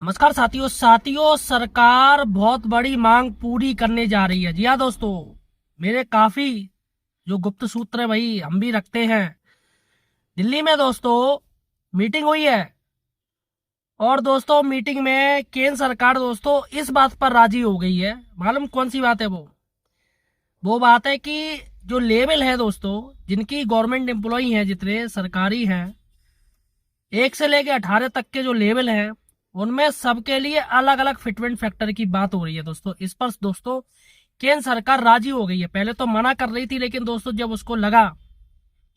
नमस्कार साथियों सरकार बहुत बड़ी मांग पूरी करने जा रही है। जी हाँ दोस्तों, मेरे काफी जो गुप्त सूत्र है वही हम भी रखते हैं। दिल्ली में दोस्तों मीटिंग हुई है और दोस्तों मीटिंग में केंद्र सरकार दोस्तों इस बात पर राजी हो गई है। मालूम कौन सी बात है? वो बात है कि जो लेवल है दोस्तों, जिनकी गवर्नमेंट एम्प्लॉई हैं, जितने सरकारी हैं, 1 से लेकर 18 तक के जो लेवल हैं, उनमें सबके लिए अलग अलग फिटमेंट फैक्टर की बात हो रही है दोस्तों। इस पर दोस्तों केंद्र सरकार राजी हो गई है। पहले तो मना कर रही थी, लेकिन दोस्तों जब उसको लगा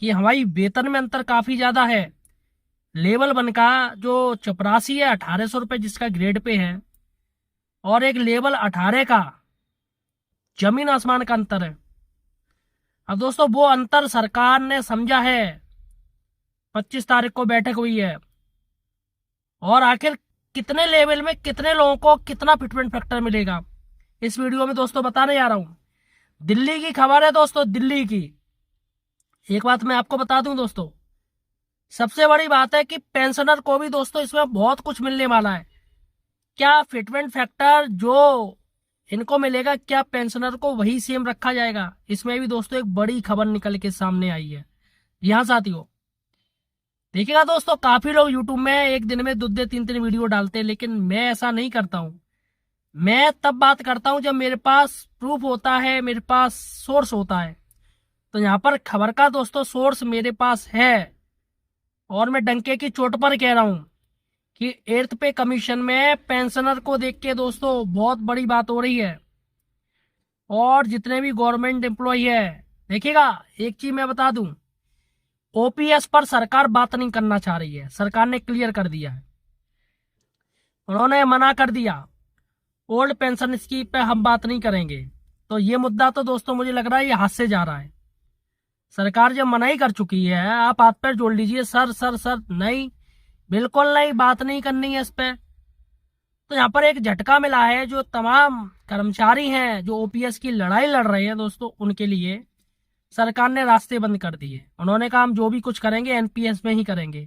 कि हमारी वेतन में अंतर काफी ज्यादा है, लेवल 1 का जो चपरासी है 1800 रुपये जिसका ग्रेड पे है, और एक लेवल 18 का, जमीन आसमान का अंतर है। अब दोस्तों वो अंतर सरकार ने समझा है। 25 तारीख को बैठक हुई है और आखिर कितने लेवल में कितने लोगों को कितना फिटमेंट फैक्टर मिलेगा, इस वीडियो में दोस्तों बताने जा रहा हूं। दिल्ली की खबर है दोस्तों, दिल्ली की। एक बात मैं आपको बता दूं दोस्तों, सबसे बड़ी बात है कि पेंशनर को भी दोस्तों इसमें बहुत कुछ मिलने वाला है। क्या फिटमेंट फैक्टर जो इनको मिलेगा, क्या पेंशनर को वही सेम रखा जाएगा? इसमें भी दोस्तों एक बड़ी खबर निकल के सामने आई है। यहाँ साथियों देखिएगा दोस्तों, काफी लोग यूट्यूब में एक दिन में 2-2 3-3 वीडियो डालते हैं, लेकिन मैं ऐसा नहीं करता हूं। मैं तब बात करता हूं जब मेरे पास प्रूफ होता है, मेरे पास सोर्स होता है। तो यहाँ पर खबर का दोस्तों सोर्स मेरे पास है और मैं डंके की चोट पर कह रहा हूं कि 8th पे कमीशन में पेंशनर को देख के दोस्तों बहुत बड़ी बात हो रही है। और जितने भी गवर्नमेंट एम्प्लॉय है, देखिएगा एक चीज मैं बता दूं, ओपीएस पर सरकार बात नहीं करना चाह रही है। सरकार ने क्लियर कर दिया है, उन्होंने मना कर दिया, ओल्ड पेंशन स्कीम पे हम बात नहीं करेंगे। तो ये मुद्दा तो दोस्तों मुझे लग रहा है ये हाथ से जा रहा है। सरकार जब मना ही कर चुकी है, आप हाथ पैर जोड़ लीजिए, सर सर सर, नहीं, बिल्कुल नहीं, बात नहीं करनी है इस पे। तो यहाँ पर एक झटका मिला है जो तमाम कर्मचारी हैं जो ओपीएस की लड़ाई लड़ रहे हैं दोस्तों, उनके लिए सरकार ने रास्ते बंद कर दिए। उन्होंने कहा हम जो भी कुछ करेंगे एनपीएस में ही करेंगे,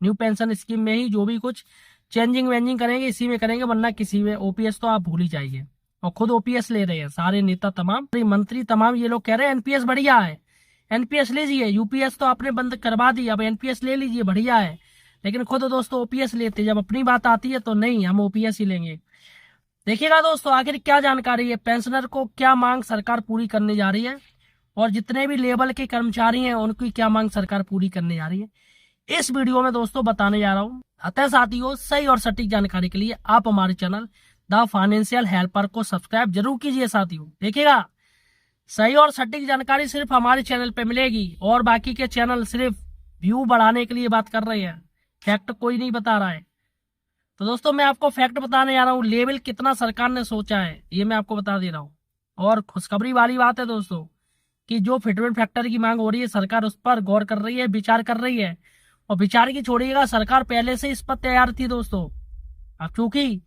न्यू पेंशन स्कीम में ही जो भी कुछ चेंजिंग वेंजिंग करेंगे इसी में करेंगे, वरना किसी में ओपीएस तो आप भूल ही जाइए। और खुद ओपीएस ले रहे हैं सारे नेता, तमाम मंत्री, तमाम ये लोग कह रहे हैं एनपीएस बढ़िया है, एनपीएस लीजिए। यूपीएस तो आपने बंद करवा दी, अब एनपीएस ले लीजिए, बढ़िया है। लेकिन खुद दोस्तों ओपीएस लेते, जब अपनी बात आती है तो नहीं, हम ओपीएस ही लेंगे। देखिएगा दोस्तों आखिर क्या जानकारी है, पेंशनर को क्या मांग सरकार पूरी करने जा रही है, और जितने भी लेवल के कर्मचारी हैं उनकी क्या मांग सरकार पूरी करने जा रही है, इस वीडियो में दोस्तों बताने जा रहा हूं। अतः साथियों सही और सटीक जानकारी के लिए आप हमारे चैनल द फाइनेंशियल हेल्पर को सब्सक्राइब जरूर कीजिए साथियों। देखिएगा सही और सटीक जानकारी सिर्फ हमारे चैनल पे मिलेगी, और बाकी के चैनल सिर्फ व्यू बढ़ाने के लिए बात कर रहे हैं, फैक्ट कोई नहीं बता रहा है। तो दोस्तों मैं आपको फैक्ट बताने जा रहा हूँ, लेवल कितना सरकार ने सोचा है ये मैं आपको बता दे रहा हूँ। और खुशखबरी वाली बात है दोस्तों कि जो फिटमेंट फैक्टर की मांग हो रही है, सरकार उस पर गौर कर रही है, विचार कर रही है। और विचार की छोड़िएगा, सरकार पहले से इस पर तैयार थी दोस्तों। अब चूंकि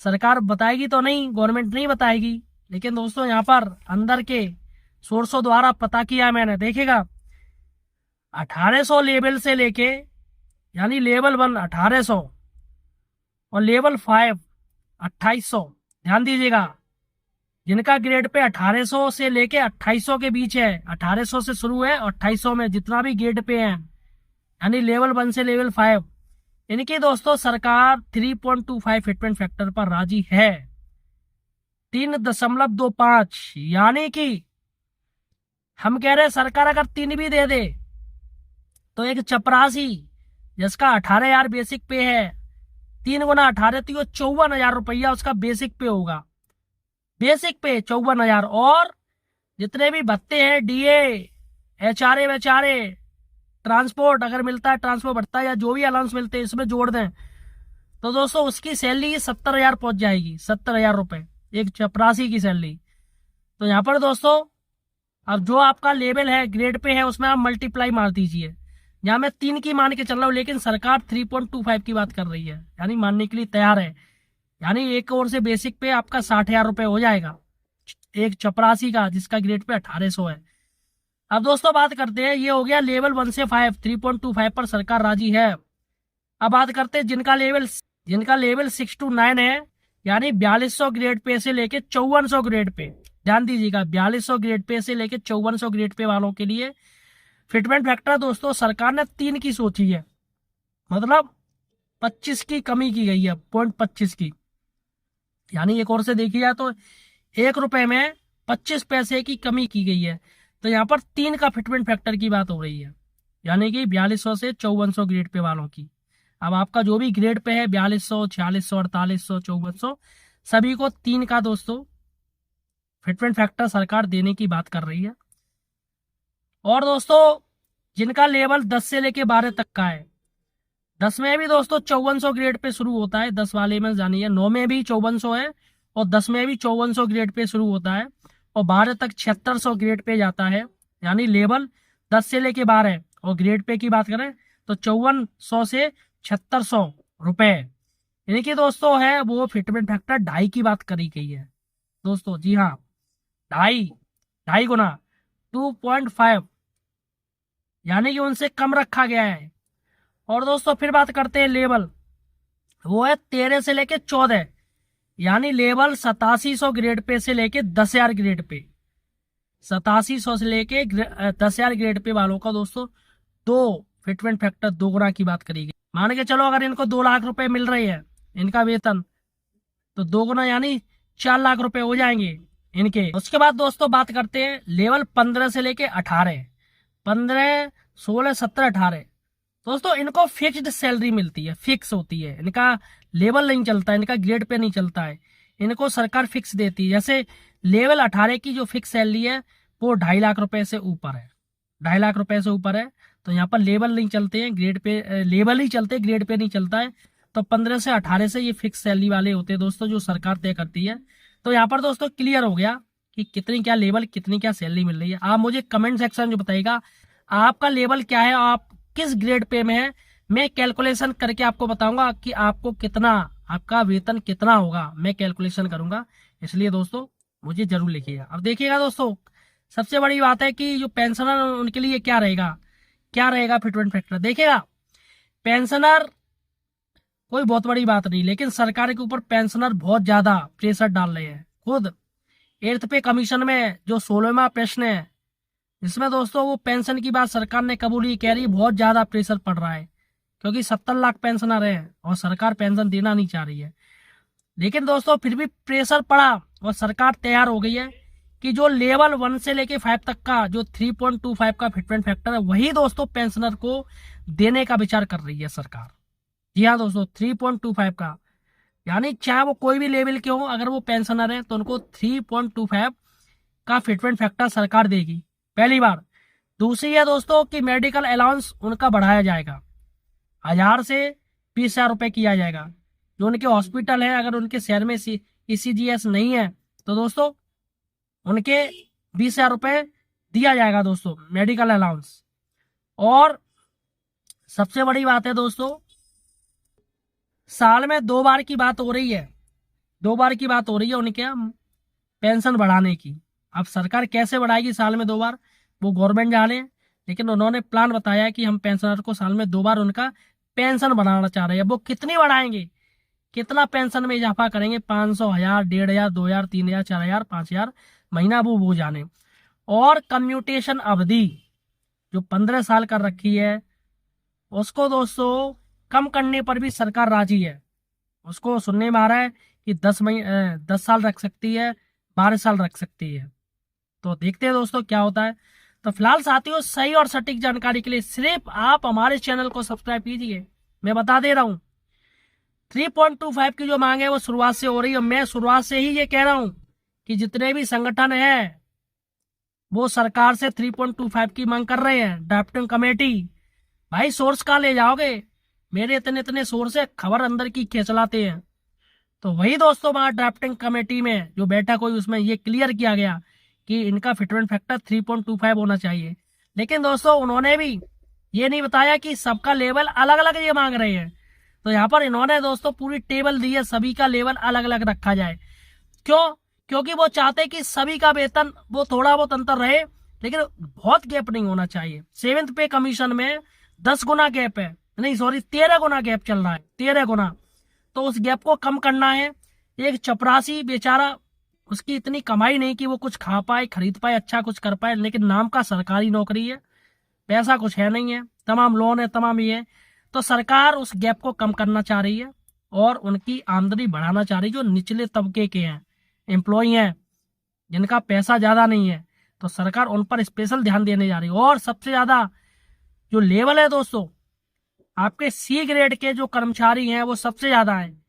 सरकार बताएगी तो नहीं, गवर्नमेंट नहीं बताएगी, लेकिन दोस्तों यहाँ पर अंदर के सोर्सों द्वारा पता किया मैंने। देखिएगा 1800 लेवल से लेके, यानी लेवल 1 1800 और लेवल 5 2800। ध्यान दीजिएगा, जिनका ग्रेड पे 1800 से लेके 2800 के बीच है, 1800 से शुरू है और 2800 में जितना भी ग्रेड पे है, यानी लेवल 1 से लेवल 5, इनकी दोस्तों सरकार 3.25 फिटमेंट फैक्टर पर राजी है। 3.25, यानी कि हम कह रहे हैं सरकार अगर 3 भी दे दे तो एक चपरासी जिसका 18,000 बेसिक पे है, 3 गुना 18 तो 54,000 रुपया उसका बेसिक पे होगा। बेसिक पे 54,000, और जितने भी भत्ते हैं, डीए, एचआरए वेचारे, ट्रांसपोर्ट अगर मिलता है, ट्रांसपोर्ट बढ़ता है, या जो भी अलाउंस मिलते हैं इसमें जोड़ दें तो दोस्तों उसकी सैलरी 70,000 पहुंच जाएगी। 70,000 रुपए एक चपरासी की सैलरी। तो यहाँ पर दोस्तों अब जो आपका लेवल है, ग्रेड पे है, उसमें आप मल्टीप्लाई मार दीजिए। यहाँ मैं 3 की मान के चल रहा हूँ, लेकिन सरकार 3.25 की बात कर रही है, यानी मानने के लिए तैयार है। यानी एक और से बेसिक पे आपका 60,000 रुपए हो जाएगा एक चपरासी का, जिसका ग्रेड पे 1800 है। अब दोस्तों बात करते हैं, ये हो गया लेवल 1 से 5, 3.25 पर सरकार राजी है। अब बात करते हैं जिनका लेवल जिनका लेवल 6 to 9 है, यानी 4200 ग्रेड पे से लेके 5400 ग्रेड पे, ध्यान दीजिएगा 4200 ग्रेड पे से लेके 5400 ग्रेड पे वालों के लिए फिटमेंट फैक्टर दोस्तों सरकार ने 3 की सोची है, मतलब 25 की कमी की गई है, 0.25 की। यानी एक और से देखी जाए तो 1 रुपए में 25 पैसे की कमी की गई है। तो यहाँ पर 3 का फिटमेंट फैक्टर की बात हो रही है, यानी कि 4200 से 5400 ग्रेड पे वालों की। अब आपका जो भी ग्रेड पे है 4200, 4600, 4800, 5400, सभी को 3 का दोस्तों फिटमेंट फैक्टर सरकार देने की बात कर रही है। और दोस्तों जिनका लेवल 10 से लेके 12 तक का है, 10 में भी दोस्तों 5400 ग्रेड पे शुरू होता है, 10 वाले में जानिए, 9 में भी 5400 है और 10 में भी 5400 ग्रेड पे शुरू होता है और 12 तक 7600 ग्रेड पे जाता है। यानी लेवल 10 से लेके 12 और ग्रेड पे की बात करें तो 5400 से 7600 रुपए, यानी कि दोस्तों है वो फिटमेंट फैक्टर 2.5 की बात करी गई है दोस्तों। जी हाँ, 2.5 2.5 गुना 2.5, यानी कि उनसे कम रखा गया है। और दोस्तों फिर बात करते हैं लेवल, वो है 13 से लेके 14, यानी लेवल 8700 ग्रेड पे से लेके 10,000 ग्रेड पे, 8700 से लेके 10,000 ग्रेड पे वालों का दोस्तों 2 फिटमेंट फैक्टर 2 गुना की बात करी गई। मान के चलो अगर इनको 2 लाख रुपए मिल रही है इनका वेतन, तो 2 गुना यानी 4 लाख रुपए हो जाएंगे इनके। उसके बाद दोस्तों बात करते हैं लेवल 15 से लेके 18, 15, 16, 17, 18, दोस्तों इनको फिक्स्ड सैलरी मिलती है, फिक्स होती है, इनका लेवल नहीं चलता है, इनका ग्रेड पे नहीं चलता है, इनको सरकार फिक्स देती है। जैसे लेवल 18 की जो फिक्स सैलरी है वो 2.5 लाख रुपए से ऊपर है, 2.5 लाख रुपए से ऊपर है। तो यहाँ पर लेवल नहीं चलते हैं, ग्रेड पे लेवल ही चलते, ग्रेड पे नहीं चलता है। तो 15 से 18 से ये फिक्स सैलरी वाले होते हैं दोस्तों, जो सरकार तय करती है। तो यहाँ पर दोस्तों क्लियर हो गया कि कितनी क्या लेवल, कितनी क्या सैलरी मिल रही है। आप मुझे कमेंट सेक्शन में बताइएगा आपका लेवल क्या है, आप किस ग्रेड पे में है। मैं कैलकुलेशन करके आपको बताऊंगा कि आपको कितना, आपका वेतन कितना होगा, मैं कैलकुलेशन करूंगा। इसलिए दोस्तों मुझे जरूर लिखिएगा। अब देखिएगा दोस्तों, सबसे बड़ी बात है कि जो पेंशनर उनके लिए क्या रहेगा, क्या रहेगा फिटमेंट फैक्टर। देखिएगा पेंशनर कोई बहुत बड़ी बात नहीं, लेकिन सरकार के ऊपर पेंशनर बहुत ज्यादा प्रेशर डाल रहे हैं। खुद 8th पे कमीशन में जो 16वां प्रश्न है, इसमें दोस्तों वो पेंशन की बात सरकार ने कबूली, कह रही बहुत ज्यादा प्रेशर पड़ रहा है, क्योंकि 70 लाख पेंशनर हैं और सरकार पेंशन देना नहीं चाह रही है। लेकिन दोस्तों फिर भी प्रेशर पड़ा और सरकार तैयार हो गई है कि जो लेवल 1 से लेके 5 तक का जो 3.25 का फिटमेंट फैक्टर है, वही दोस्तों पेंशनर को देने का विचार कर रही है सरकार। जी हाँ दोस्तों, 3.25 का, यानी चाहे वो कोई भी लेवल के हो, अगर वो पेंशनर है तो उनको 3.25 का फिटमेंट फैक्टर सरकार देगी, पहली बार। दूसरी है दोस्तों कि मेडिकल अलाउंस उनका बढ़ाया जाएगा, 1000 से 20,000 रुपए किया जाएगा। जो उनके हॉस्पिटल है, अगर उनके शहर में ECGS नहीं है तो दोस्तों उनके 20,000 रुपए दिया जाएगा दोस्तों, मेडिकल अलाउंस। और सबसे बड़ी बात है दोस्तों, साल में 2 बार की बात हो रही है, 2 बार की बात हो रही है उनके पेंशन बढ़ाने की। अब सरकार कैसे बढ़ाएगी साल में 2 बार, वो गवर्नमेंट जाने, लेकिन उन्होंने प्लान बताया है कि हम पेंशनर को साल में 2 बार उनका पेंशन बढ़ाना चाह रहे हैं। वो कितनी बढ़ाएंगे, कितना पेंशन में इजाफा करेंगे, 500, 1000, 1500, 2000, 3000, 4000, 5000 महीना, वो जाने। और कम्यूटेशन अवधि जो 15 साल कर रखी है, उसको दोस्तों कम करने पर भी सरकार राजी है। उसको सुनने में आ रहा है कि 10 साल रख सकती है, 12 साल रख सकती है। तो देखते हैं दोस्तों क्या होता है। तो फिलहाल साथियों, सही और सटीक जानकारी के लिए सिर्फ आप हमारे चैनल को सब्सक्राइब कीजिए। मैं बता दे रहा हूं 3.25 की जो मांग है वो शुरुआत से हो रही है। मैं शुरुआत से ही ये कह रहा हूं कि जितने भी संगठन हैं वो सरकार से 3.25 की मांग कर रहे हैं। ड्राफ्टिंग कमेटी, भाई सोर्स कहाँ ले जाओगे, मेरे इतने इतने सोर्स है, खबर अंदर की खिंचलाते हैं। तो वही दोस्तों वहां ड्राफ्टिंग कमेटी में जो बैठक हुई उसमें ये क्लियर किया गया कि इनका फिटमेंट फैक्टर 3.25 होना चाहिए। लेकिन दोस्तों उन्होंने भी ये नहीं बताया कि सबका लेवल अलग अलग ये मांग रहे हैं। तो यहाँ पर इन्होंने दोस्तों पूरी टेबल दी है, सभी का लेवल अलग अलग रखा जाए। क्यों? क्योंकि वो चाहते हैं कि सभी का वेतन वो थोड़ा बहुत अंतर रहे, लेकिन बहुत गैप नहीं होना चाहिए। 7th पे कमीशन में 10 गुना गैप है, नहीं सॉरी 13 गुना गैप चल रहा है, 13 गुना। तो उस गैप को कम करना है। एक चपरासी बेचारा, उसकी इतनी कमाई नहीं कि वो कुछ खा पाए, खरीद पाए, अच्छा कुछ कर पाए, लेकिन नाम का सरकारी नौकरी है, पैसा कुछ है नहीं है, तमाम लोन है, तमाम ये है। तो सरकार उस गैप को कम करना चाह रही है और उनकी आमदनी बढ़ाना चाह रही है। जो निचले तबके के हैं, एम्प्लॉय हैं, जिनका पैसा ज्यादा नहीं है, तो सरकार उन पर स्पेशल ध्यान देने जा रही है। और सबसे ज्यादा जो लेवल है दोस्तों, आपके सी ग्रेड के जो कर्मचारी हैं वो सबसे ज्यादा हैं।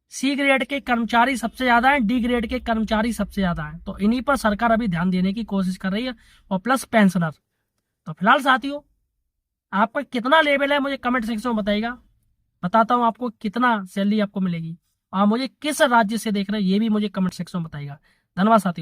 सी ग्रेड के कर्मचारी सबसे ज्यादा हैं, डी ग्रेड के कर्मचारी सबसे ज्यादा हैं। तो इन्हीं पर सरकार अभी ध्यान देने की कोशिश कर रही है, और प्लस पेंशनर। तो फिलहाल साथियों, आपका कितना लेवल है मुझे कमेंट सेक्शन में बताइएगा। बताता हूँ आपको कितना सैलरी आपको मिलेगी। और मुझे किस राज्य से देख रहे हैं ये भी मुझे कमेंट सेक्शन में बताइएगा। धन्यवाद साथियों।